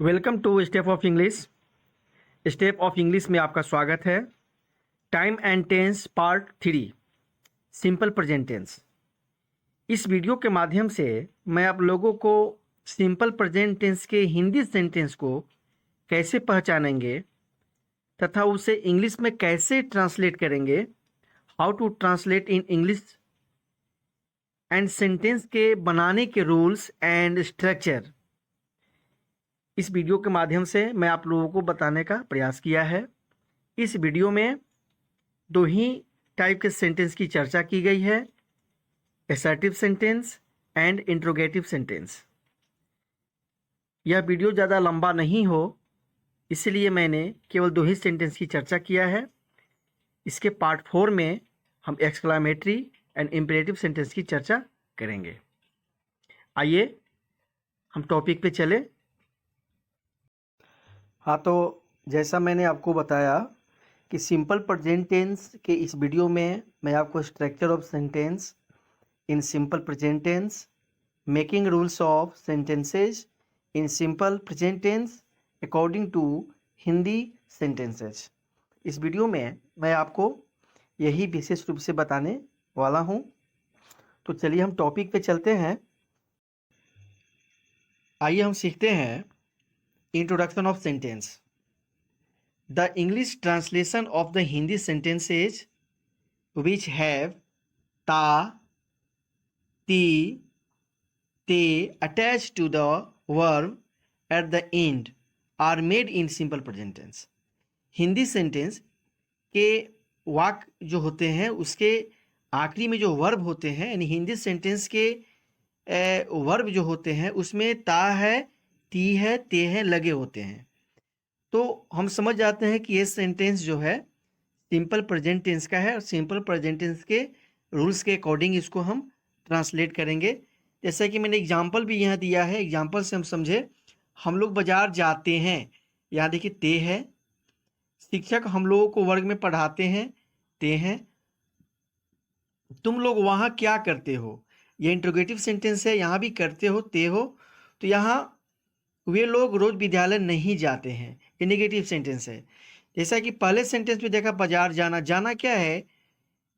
Welcome to step of English. Step of English में आपका स्वागत है। Time and tense part 3, simple present tense. इस वीडियो के माध्यम से मैं आप लोगों को सिंपल प्रेजेंट टेंस के हिंदी सेंटेंस को कैसे पहचानेंगे तथा उसे इंग्लिश में कैसे ट्रांसलेट करेंगे, how to translate in English and sentence के बनाने के रूल्स एंड स्ट्रक्चर, इस वीडियो के माध्यम से मैं आप लोगों को बताने का प्रयास किया है। इस वीडियो में दो ही टाइप के सेंटेंस की चर्चा की गई है, assertive sentence and interrogative sentence. यह वीडियो ज़्यादा लंबा नहीं हो इसलिए मैंने केवल दो ही सेंटेंस की चर्चा किया है। इसके पार्ट 4 में हम एक्सक्लामेटरी एंड इम्पेरेटिव सेंटेंस की चर्चा करेंगे। आइए हम टॉपिक पे चले। हाँ, तो जैसा मैंने आपको बताया कि सिंपल प्रेजेंट टेंस के इस वीडियो में मैं आपको structure of sentence in simple present tense, making rules of sentences in simple present tense according to Hindi sentences, इस वीडियो में मैं आपको यही विशेष रूप से बताने वाला हूँ। तो चलिए हम टॉपिक पे चलते हैं। आइए हम सीखते हैं introduction of sentence. The English translation of the Hindi sentences which have ta, ti, te attached to the verb at the end are made in simple present tense. Hindi sentence के वाक्य जो होते हैं उसके आखिरी में जो वर्ब होते हैं, यानी हिंदी सेंटेंस के वर्ब जो होते हैं उसमें ता है, ती है, ते हैं लगे होते हैं। तो हम समझ जाते हैं कि ये सेंटेंस जो है सिंपल प्रेजेंट टेंस का है और सिंपल प्रेजेंट टेंस के रूल्स के अकॉर्डिंग इसको हम ट्रांसलेट करेंगे। जैसा कि मैंने एग्जांपल भी यहाँ दिया है, एग्जांपल से हम समझे। हम लोग बाजार जाते हैं, यहाँ देखिए ते है। शिक्षक हम लोगों को वर्ग में पढ़ाते हैं, ते हैं। तुम लोग वहाँ क्या करते हो, ये इंट्रोगेटिव सेंटेंस है, यहाँ भी करते हो, ते हो। तो यहाँ वे लोग रोज विद्यालय नहीं जाते हैं, ये नेगेटिव सेंटेंस है। जैसा कि पहले सेंटेंस में देखा बाजार जाना, जाना क्या है,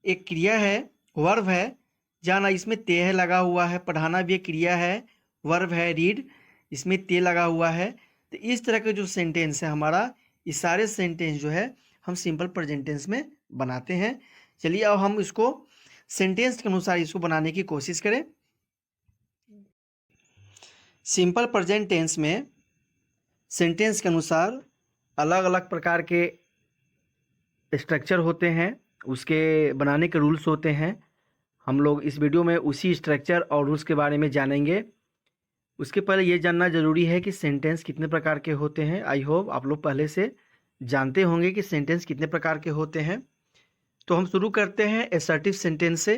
एक क्रिया है, वर्ब है। जाना इसमें ते है लगा हुआ है, पढ़ाना भी एक क्रिया है, वर्ब है रीड, इसमें ते लगा हुआ है। तो इस तरह के जो सेंटेंस है हमारा, ये सारे सेंटेंस जो है हम सिंपल प्रेजेंट टेंस में बनाते हैं। चलिए अब हम इसको सेंटेंस के अनुसार इसको बनाने की कोशिश करें। सिंपल प्रेजेंट टेंस में सेंटेंस के अनुसार अलग अलग प्रकार के स्ट्रक्चर होते हैं, उसके बनाने के रूल्स होते हैं। हम लोग इस वीडियो में उसी स्ट्रक्चर और रूल्स के बारे में जानेंगे। उसके पहले ये जानना ज़रूरी है कि सेंटेंस कितने प्रकार के होते हैं। आई होप आप लोग पहले से जानते होंगे कि सेंटेंस कितने प्रकार के होते हैं। तो हम शुरू करते हैं असर्टिव सेंटेंस से।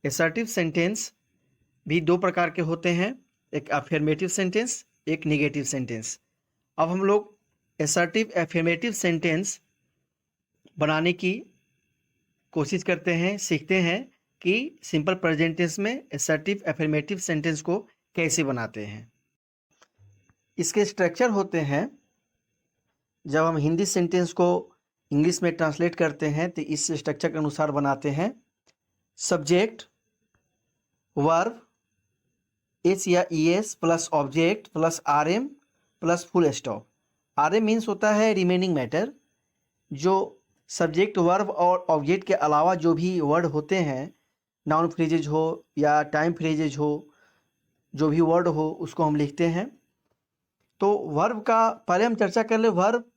असर्टिव सेंटेंस भी दो प्रकार के होते हैं, एक अफर्मेटिव सेंटेंस, एक नेगेटिव सेंटेंस। अब हम लोग असर्टिव अफर्मेटिव सेंटेंस बनाने की कोशिश करते हैं, सीखते हैं कि सिंपल प्रेजेंट टेंस में असर्टिव अफर्मेटिव सेंटेंस को कैसे बनाते हैं। इसके स्ट्रक्चर होते हैं, जब हम हिंदी सेंटेंस को इंग्लिश में ट्रांसलेट करते हैं तो इस स्ट्रक्चर के अनुसार बनाते हैं। सब्जेक्ट, वर्ब, एस या ES plus object plus RM plus full stop. RM means होता है रिमेनिंग मैटर। जो सब्जेक्ट, वर्ब और ऑब्जेक्ट के अलावा जो भी वर्ड होते हैं, नाउन फ्रेजेज हो या टाइम फ्रेजेज हो, जो भी वर्ड हो उसको हम लिखते हैं। तो वर्ब का पहले हम चर्चा कर ले। वर्ब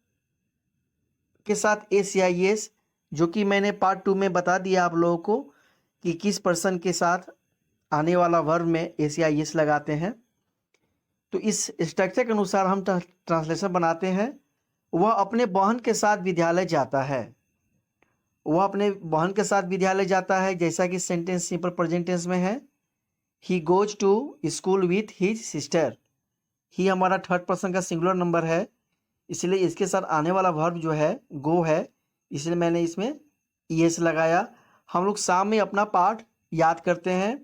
के साथ एस या ईएस, जो कि मैंने पार्ट 2 में बता दिया आप लोगों को कि किस पर्सन के साथ आने वाला वर्ब में एस या ईएस लगाते हैं। तो इस स्ट्रक्चर के अनुसार हम ट्रांसलेशन बनाते हैं। वह अपने बहन के साथ विद्यालय जाता है, वह अपने बहन के साथ विद्यालय जाता है, जैसा कि सेंटेंस सिंपल प्रेजेंट टेंस में है। He goes to school with his sister. He हमारा थर्ड पर्सन का सिंगुलर नंबर है, इसलिए इसके साथ आने वाला वर्ब जो है गो है, इसलिए मैंने इसमें ईएस लगाया। हम लोग शाम में अपना पाठ याद करते हैं।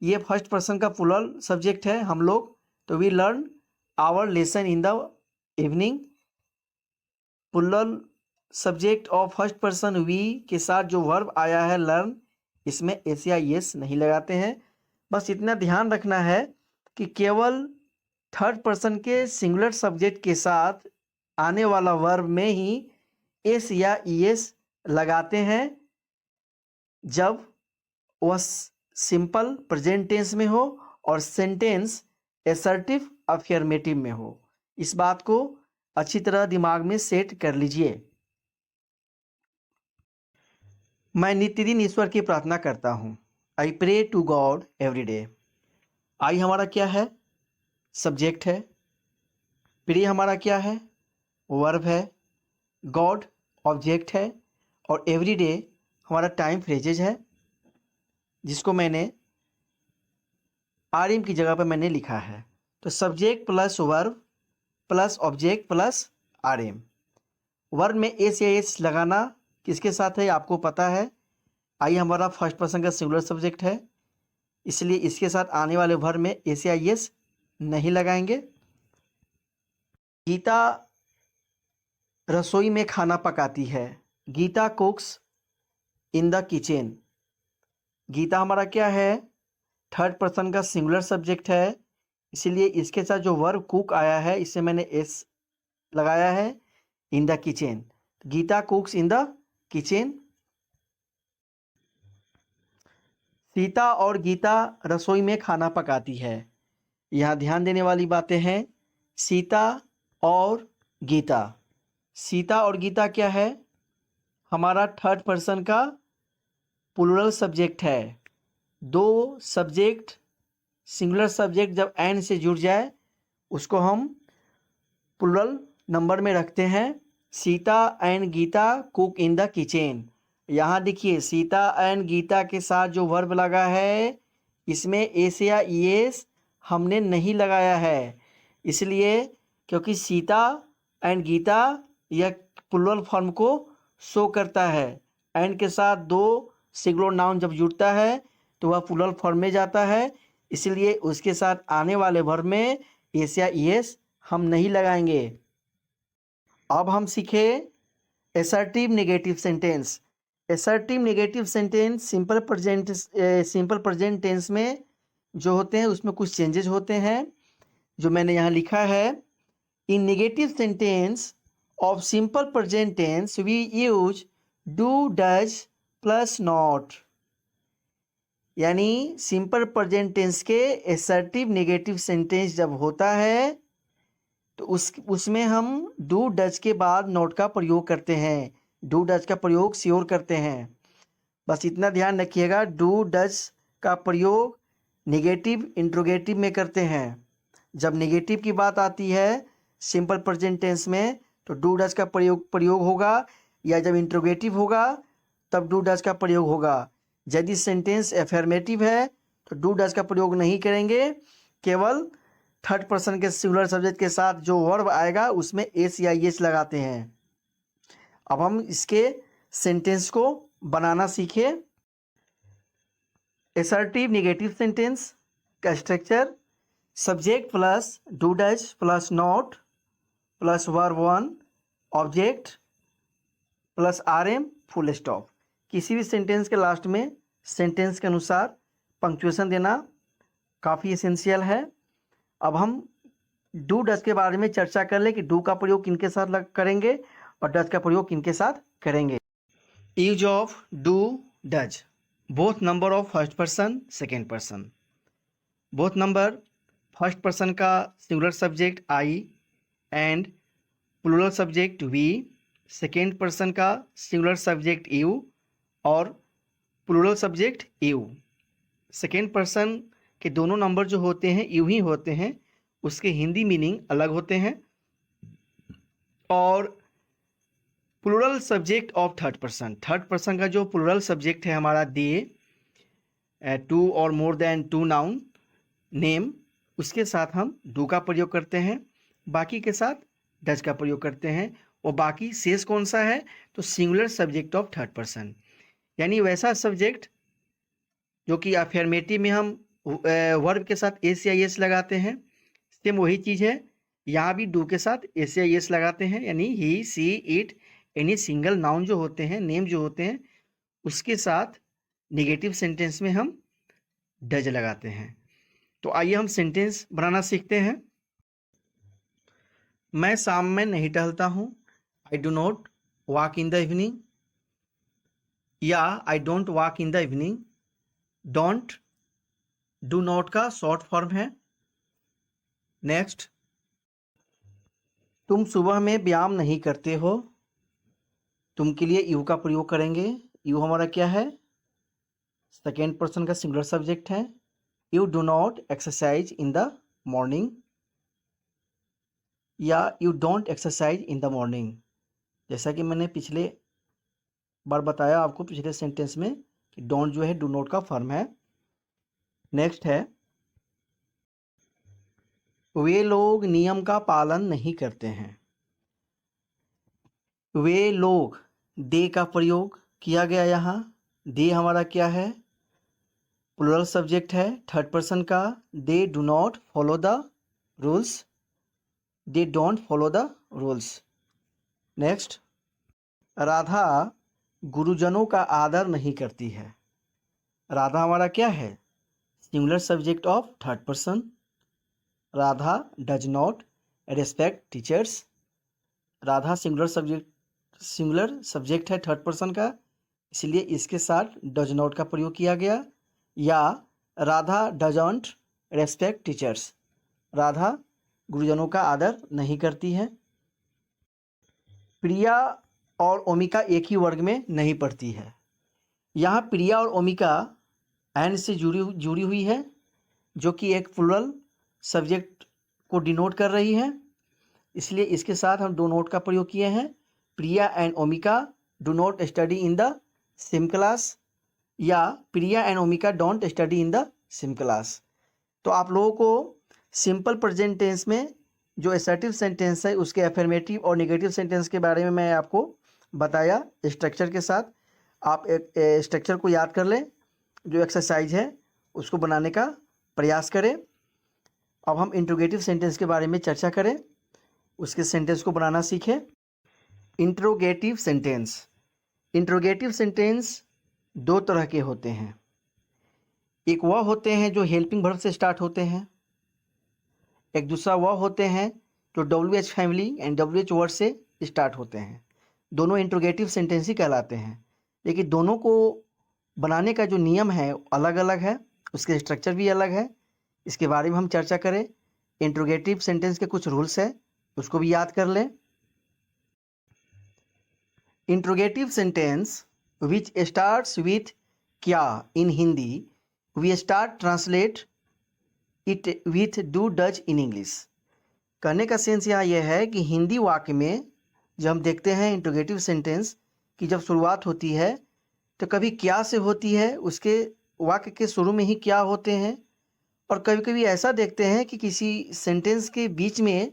ये फर्स्ट पर्सन का प्लूरल सब्जेक्ट है हम लोग। तो we learn our lesson in the evening. Plural subject of first person we के साथ जो वर्ब आया है लर्न, इसमें एस या एस नहीं लगाते हैं। बस इतना ध्यान रखना है कि केवल थर्ड पर्सन के सिंगुलर सब्जेक्ट के साथ आने वाला वर्ब में ही एस या एस लगाते हैं जब वह सिंपल प्रेजेंट टेंस में हो और सेंटेंस एसर्टिव अफर्मेटिव में हो। इस बात को अच्छी तरह दिमाग में सेट कर लीजिए। मैं नित्यदिन ईश्वर की प्रार्थना करता हूँ। I pray to God every day. I हमारा क्या है? सब्जेक्ट है। प्रे हमारा क्या है? वर्ब है। गॉड ऑब्जेक्ट है और एवरी डे हमारा टाइम फ्रेजेज है, जिसको मैंने आर एम की जगह पर मैंने लिखा है। तो subject plus verb plus object plus R M. Verb में एस या एस लगाना किसके साथ है आपको पता है। आई हमारा फर्स्ट पर्सन का सिंगुलर सब्जेक्ट है, इसलिए इसके साथ आने वाले वर्ब में एस या एस नहीं लगाएंगे। गीता रसोई में खाना पकाती है। Geeta cooks in the kitchen. Geeta हमारा क्या है? थर्ड पर्सन का सिंगुलर सब्जेक्ट है, इसीलिए इसके साथ जो वर्ब कुक आया है इससे मैंने एस लगाया है। In the kitchen, Geeta cooks in the kitchen. Sita और गीता रसोई में खाना पकाती है। यहाँ ध्यान देने वाली बातें हैं। सीता और गीता। सीता और गीता क्या है? हमारा थर्ड पर्सन का प्लूरल सब्जेक्ट है। दो सब्जेक्ट सिंगुलर सब्जेक्ट जब एन से जुड़ जाए उसको हम प्लूरल नंबर में रखते हैं। Sita and Geeta cook in the kitchen. यहाँ देखिए सीता एंड गीता के साथ जो वर्ब लगा है इसमें एस या एस हमने नहीं लगाया है, इसलिए क्योंकि सीता एंड गीता यह प्लूरल फॉर्म को शो करता है। एंड के साथ दो सिंगुलर नाउन जब जुड़ता है तो वह प्लूरल फॉर्म में जाता है, इसलिए उसके साथ आने वाले वर्ब में एस या एस हम नहीं लगाएंगे। अब हम सीखे assertive negative sentence. Assertive negative sentence simple present tense में जो होते हैं उसमें कुछ चेंजेस होते हैं जो मैंने यहाँ लिखा है। In negative sentence of simple present tense we use do does plus not. यानी सिंपल प्रेजेंट टेंस के एसर्टिव नेगेटिव सेंटेंस जब होता है तो उसमें हम डू डज के बाद नॉट का प्रयोग करते हैं। डू डज का प्रयोग श्योर करते हैं। बस इतना ध्यान रखिएगा, डू डज का प्रयोग नेगेटिव इंट्रोगेटिव में करते हैं। जब नेगेटिव की बात आती है सिंपल प्रेजेंट टेंस में तो डू डज का प्रयोग होगा, या जब इंट्रोगेटिव होगा तब डू डज का प्रयोग होगा। यदि सेंटेंस एफर्मेटिव है तो डू डज का प्रयोग नहीं करेंगे, केवल थर्ड पर्सन के सिंगुलर सब्जेक्ट के साथ जो वर्ब आएगा उसमें एस या एस लगाते हैं। अब हम इसके सेंटेंस को बनाना सीखे। एसर्टिव नेगेटिव सेंटेंस का structure subject plus do does plus not plus verb one object plus R M full stop. किसी भी सेंटेंस के लास्ट में सेंटेंस के अनुसार पंक्चुएशन देना काफ़ी एसेंशियल है। अब हम डू डज के बारे में चर्चा कर ले कि डू का प्रयोग किनके साथ करेंगे और डज का प्रयोग किनके साथ करेंगे। Use of do does both number of first person second person. Both number first person का singular subject I and plural subject we, second person का सिंगुलर सब्जेक्ट यू और plural subject you. Second person के दोनों number जो होते हैं you ही होते हैं, उसके हिंदी मीनिंग अलग होते हैं। और plural subject of third person का जो प्लूरल सब्जेक्ट है हमारा दे, टू और more than two noun name, उसके साथ हम डू का प्रयोग करते हैं, बाकी के साथ डज का प्रयोग करते हैं। और बाकी शेष कौन सा है? तो singular subject of third person, यानी वैसा सब्जेक्ट जो कि अफर्मेटिव में हम वर्ब के साथ एस या एस लगाते हैं, सेम वही चीज़ है यहाँ भी डू के साथ एस या एस लगाते हैं, यानी ही, सी, इट, एनी सिंगल नाउन जो होते हैं, नेम जो होते हैं, उसके साथ नेगेटिव सेंटेंस में हम डज लगाते हैं। तो आइए हम सेंटेंस बनाना सीखते हैं। मैं शाम में नहीं टहलता हूँ, I do not walk in the evening, या I don't walk in the evening. Don't do not का शॉर्ट फॉर्म है। नेक्स्ट, तुम सुबह में व्यायाम नहीं करते हो, तुम के लिए यू का प्रयोग करेंगे। यू हमारा क्या है? सेकेंड पर्सन का सिंगुलर सब्जेक्ट है। You do not exercise in the morning, या you don't exercise in the morning. जैसा कि मैंने पिछले बार बताया आपको पिछले सेंटेंस में कि डोंट जो है डू नॉट का फॉर्म है। नेक्स्ट है, वे लोग नियम का पालन नहीं करते हैं। वे लोग, दे का प्रयोग किया गया यहाँ। दे हमारा क्या है? प्लूरल सब्जेक्ट है, थर्ड पर्सन का। They do not follow the rules, they don't follow the rules. Next, Radha गुरुजनों का आदर नहीं करती है। राधा हमारा क्या है? Singular subject of third person. Radha does not respect teachers. Radha singular subject है थर्ड पर्सन का, इसलिए इसके साथ डज नॉट का प्रयोग किया गया। या Radha doesn't respect teachers, Radha गुरुजनों का आदर नहीं करती है। प्रिया और ओमिका एक ही वर्ग में नहीं पढ़ती है। यहाँ प्रिया और ओमिका एंड से जुड़ी हुई है, जो कि एक प्लूरल सब्जेक्ट को डिनोट कर रही है, इसलिए इसके साथ हम डू नॉट का प्रयोग किए हैं। Priya and Omika do not study in the same class, या Priya and Omika don't study in the same class. तो आप लोगों को सिंपल प्रेजेंट टेंस में जो असर्टिव सेंटेंस है उसके अफर्मेटिव और नेगेटिव सेंटेंस के बारे में मैं आपको बताया स्ट्रक्चर के साथ। आप एक स्ट्रक्चर को याद कर लें, जो एक्सरसाइज है उसको बनाने का प्रयास करें। अब हम इंट्रोगेटिव सेंटेंस के बारे में चर्चा करें, उसके सेंटेंस को बनाना सीखें। Interrogative sentence. इंट्रोगेटिव सेंटेंस दो तरह के होते हैं। एक वह होते हैं जो हेल्पिंग वर्ब से स्टार्ट होते हैं, एक दूसरा वह होते हैं जो WH family and WH word से स्टार्ट होते हैं। दोनों इंट्रोगेटिव सेंटेंस ही कहलाते हैं, लेकिन दोनों को बनाने का जो नियम है अलग अलग है, उसके स्ट्रक्चर भी अलग है। इसके बारे में हम चर्चा करें। इंट्रोगेटिव सेंटेंस के कुछ रूल्स हैं, उसको भी याद कर लें। Interrogative sentence which starts with क्या in Hindi, we start translate it with do does in English. कहने का सेंस यहाँ यह है कि हिंदी वाक्य में जब हम देखते हैं इंट्रोगेटिव सेंटेंस की जब शुरुआत होती है तो कभी क्या से होती है, उसके वाक्य के शुरू में ही क्या होते हैं, और कभी कभी ऐसा देखते हैं कि किसी सेंटेंस के बीच में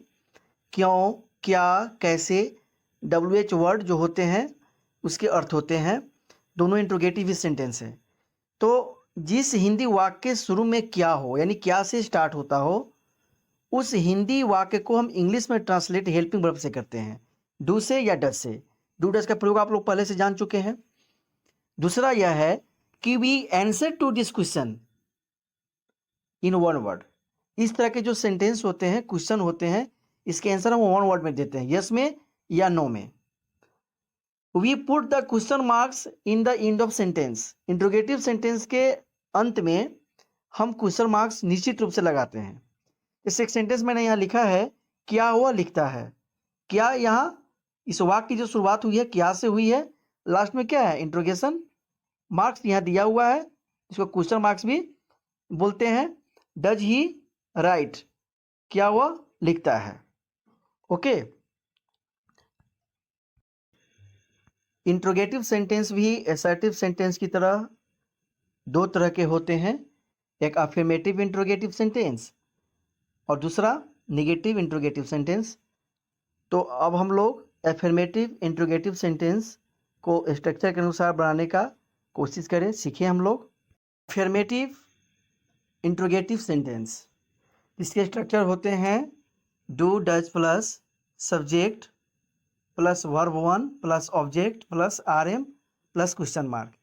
क्यों, क्या, कैसे, WH वर्ड जो होते हैं उसके अर्थ होते हैं। दोनों इंट्रोगेटिव ही सेंटेंस है। तो जिस हिंदी वाक्य के शुरू में क्या हो, यानी क्या से स्टार्ट होता हो, उस हिंदी वाक्य को हम इंग्लिश में ट्रांसलेट हेल्पिंग वर्ब से करते हैं, डू से या डज से। डू डज का प्रयोग आप लोग पहले से जान चुके हैं। दूसरा यह है कि we answer to this question in one word. इस तरह के जो सेंटेंस होते हैं, क्वेश्चन होते हैं, इसके आंसर हम वन वर्ड में देते हैं, यस में या नो में। We put the question marks in the end of sentence. Interrogative sentence के अंत में हम क्वेश्चन मार्क्स निश्चित रूप से लगाते हैं। जैसे एक सेंटेंस मैंने यहाँ लिखा है, क्या हुआ लिखता है। क्या यहाँ इस वाक्य की जो शुरुआत हुई है क्या से हुई है, लास्ट में क्या है, इंट्रोगेशन मार्क्स यहाँ दिया हुआ है, इसको क्वेश्चन मार्क्स भी बोलते हैं। डज ही राइट, क्या हुआ लिखता है। ओके। इंट्रोगेटिव सेंटेंस भी असर्टिव सेंटेंस की तरह दो तरह के होते हैं, एक अफर्मेटिव इंट्रोगेटिव सेंटेंस और दूसरा नेगेटिव इंट्रोगेटिव सेंटेंस। तो अब हम लोग अफर्मेटिव इंट्रोगेटिव सेंटेंस को स्ट्रक्चर के अनुसार बनाने का कोशिश करें, सीखें हम लोग। अफर्मेटिव इंट्रोगेटिव सेंटेंस, इसके स्ट्रक्चर होते हैं do does plus subject plus verb one plus object plus R M plus question mark.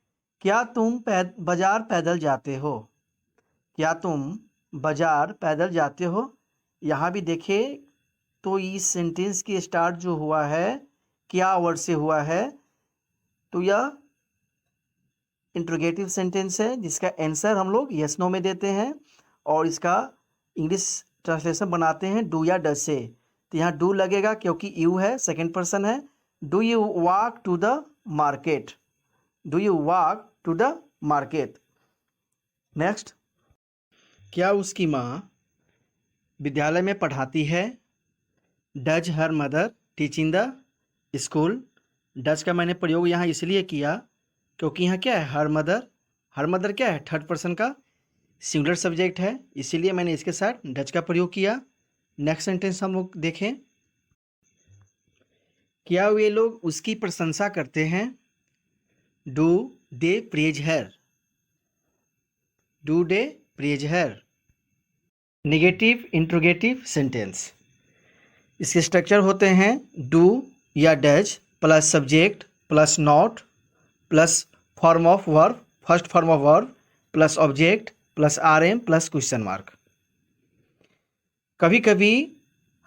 क्या तुम बाजार पैदल जाते हो? क्या तुम बाजार पैदल जाते हो? यहाँ भी देखिए तो इस सेंटेंस की स्टार्ट जो हुआ है क्या वर्ड से हुआ है, तो यह इंट्रोगेटिव सेंटेंस है जिसका आंसर हम लोग यस नो में देते हैं और इसका इंग्लिश ट्रांसलेशन बनाते हैं डू या डज से। तो यहाँ डू लगेगा क्योंकि यू है, सेकंड पर्सन है। Do you walk to the market? Do you walk to the market. Next, क्या उसकी माँ विद्यालय में पढ़ाती है? Does her mother teach in the school? Does का मैंने प्रयोग यहाँ इसलिए किया क्योंकि यहाँ क्या है, हर मदर क्या है, थर्ड पर्सन का सिंगुलर सब्जेक्ट है, इसीलिए मैंने इसके साथ डज का प्रयोग किया। नेक्स्ट सेंटेंस हम लोग देखें। क्या वे लोग उसकी प्रशंसा करते हैं? Do they praise her? Do they praise her. Negative interrogative sentence, इसके स्ट्रक्चर होते हैं डू या does plus subject plus not plus form of verb, first form of verb plus object plus R M plus question mark. कभी कभी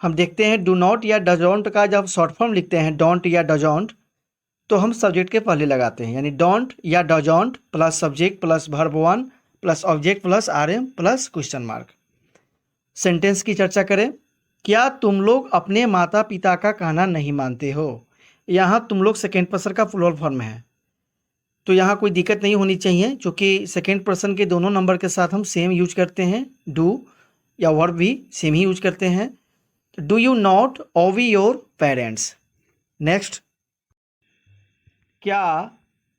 हम देखते हैं do not या डजोंट का जब शॉर्ट फॉर्म लिखते हैं डोंट या डजोंट, तो हम सब्जेक्ट के पहले लगाते हैं, यानी डोंट या doesn't plus subject plus verb one plus object plus R M plus question mark. Sentence की चर्चा करें। क्या तुम लोग अपने माता पिता का कहना नहीं मानते हो? यहाँ तुम लोग सेकेंड पर्सन का प्लूरल फॉर्म है, तो यहाँ कोई दिक्कत नहीं होनी चाहिए क्योंकि सेकेंड पर्सन के दोनों नंबर के साथ हम सेम यूज करते हैं, डू या वर्ब भी सेम ही यूज करते हैं। डू यू नॉट ओवी योर पेरेंट्स? नेक्स्ट, क्या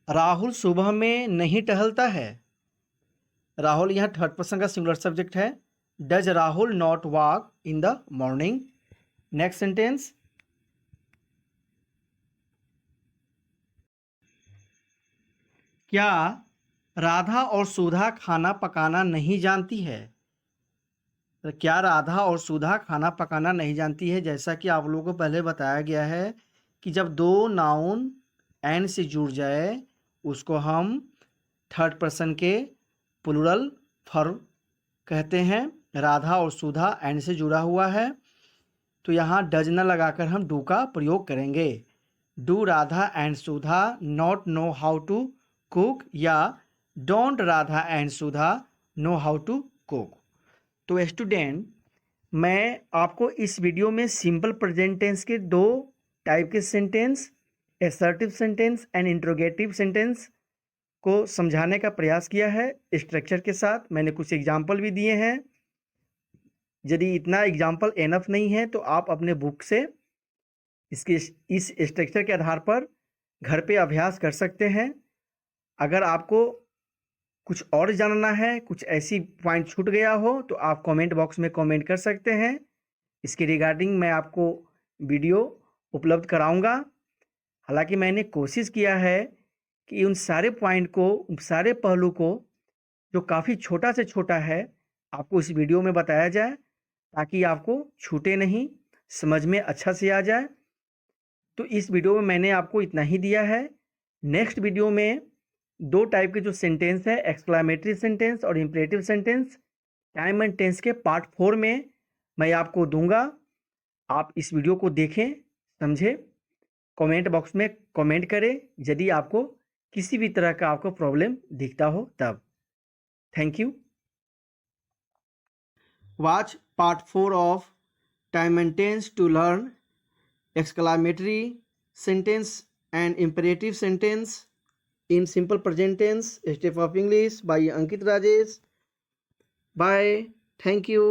राहुल सुबह में नहीं टहलता है? राहुल यहाँ थर्ड पर्सन का सिंगुलर सब्जेक्ट है। Does Rahul not walk in the morning? Next sentence, क्या राधा और सुधा खाना पकाना नहीं जानती है? तो क्या राधा और सुधा खाना पकाना नहीं जानती है? जैसा कि आप लोगों को पहले बताया गया है कि जब दो नाउन एन से जुड़ जाए उसको हम थर्ड पर्सन के प्लूरल फॉर्म कहते हैं। राधा और सुधा एन से जुड़ा हुआ है, तो यहाँ डज न लगाकर हम डू का प्रयोग करेंगे। Do Radha and Sudha not know how to cook, या don't Radha and Sudha know how to cook. तो स्टूडेंट, मैं आपको इस वीडियो में सिंपल प्रेजेंट टेंस के दो टाइप के sentence, assertive sentence and interrogative sentence को समझाने का प्रयास किया है स्ट्रक्चर के साथ। मैंने कुछ एग्जाम्पल भी दिए हैं। यदि इतना एग्जाम्पल एनफ नहीं है तो आप अपने बुक से इसके इस स्ट्रक्चर के आधार पर घर पे अभ्यास कर सकते हैं। अगर आपको कुछ और जानना है, कुछ ऐसी पॉइंट छूट गया हो, तो आप कमेंट बॉक्स में कमेंट कर सकते हैं। इसके रिगार्डिंग मैं आपको वीडियो उपलब्ध कराऊंगा। हालांकि मैंने कोशिश किया है कि उन सारे पॉइंट को, उन सारे पहलू को जो काफ़ी छोटा से छोटा है, आपको इस वीडियो में बताया जाए ताकि आपको छूटे नहीं, समझ में अच्छा से आ जाए। तो इस वीडियो में मैंने आपको इतना ही दिया है। नेक्स्ट वीडियो में दो टाइप के जो सेंटेंस है, एक्सक्लामेटरी सेंटेंस और imperative sentence, time and tense के पार्ट 4 में मैं आपको दूंगा। आप इस वीडियो को देखें, समझें, कमेंट बॉक्स में कमेंट करें यदि आपको किसी भी तरह का आपको प्रॉब्लम दिखता हो तब। Thank you. Watch part 4 of time and tense to learn exclamatory sentence and imperative sentence in simple present tense, State of English by Ankit Rajesh. Bye. Thank you.